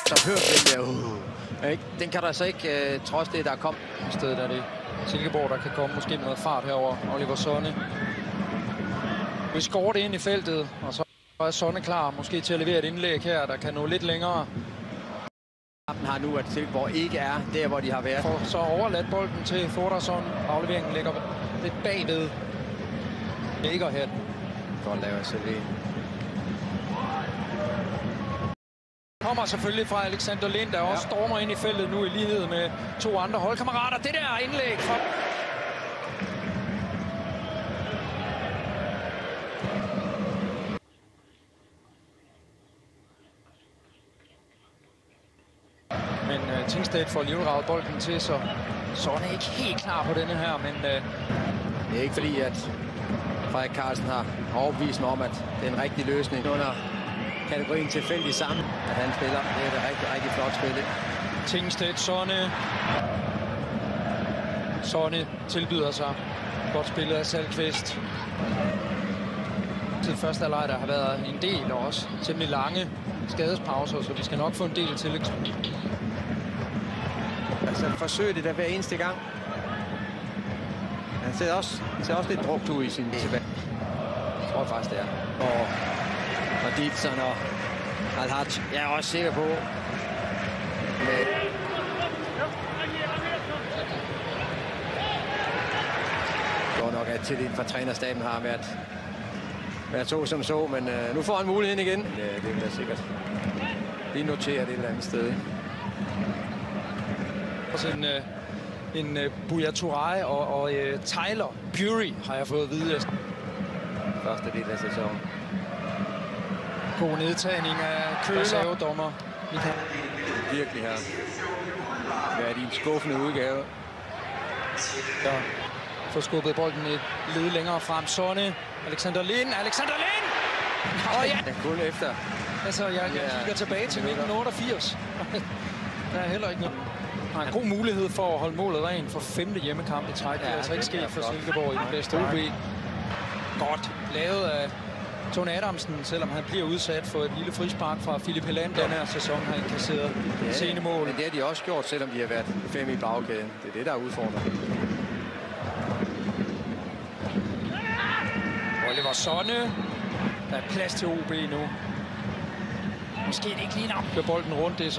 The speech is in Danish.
Så hørt den der. Den kan der altså ikke, trods det, der er kommet. I stedet er det Silkeborg, der kan komme måske med noget fart herover. Oliver Sonne. Vi skårer det ind i feltet, og så er Sonne klar måske til at levere et indlæg her, der kan nå lidt længere. Kampen har nu, at Silkeborg ikke er der, hvor de har været. For så overladt bolden til Þórðarson. Afleveringen ligger lidt bagved. Ligger her. Godt lavet CV. Kommer selvfølgelig fra Alexander Lind, der også stormer ind i feltet nu i lighed med to andre holdkammerater. Det der indlæg fra... Men Tingstedt får livraget bolden til, så er han ikke helt klar på denne her, men... Det er ikke fordi, at Frederik Carlsen har overbevist mig om, at det er en rigtig løsning under kategorien tilfældig sammen, at han spiller. Det er et rigtig, rigtig flot spil. Tingstedt, Sonne tilbyder sig. Godt spillet af Salkvist. Til første halvleg, der har været en del og også temmelig lange skadespauser, så vi skal nok få en del til. Altså forsøger det der hver eneste gang. Han ser også lidt brugt ud i sin tilbage. Jeg tror faktisk, det er. Og Dietzson og Al-Haj. Jeg er også sikker på. Godt nok, at tilliden fra trænerstaben har været så, men nu får han muligheden igen. Det vil jeg sikkert lige notere det et eller andet sted. Også en Buya Turay og Tyler Bury har jeg fået at vide. Første del af sæsonen. God nedtagning af Køler. Dommer. Virkelig har været i en skuffende udgave. Ja. Får skubbet bolden et led længere frem. Sonne. Alexander Lind. Ja, kun efter. Altså, jeg kigger tilbage til 1988. Der er heller ikke noget. Har en god mulighed for at holde målet rent for 5. hjemmekamp i træk. Det er altså ikke sket for Silkeborg i den bedste OB. Godt lavet af Tony Adamsen, selvom han bliver udsat for et lille frispark fra Philip Heland. Den her sæson har inkasseret sene mål. Men det har de også gjort, selvom de har været 5 i bagkæden. Det er det, der er udfordret. Oliver Sonne. Der er plads til OB nu. Måske det ikke lige nok. Bolden rundt, det er som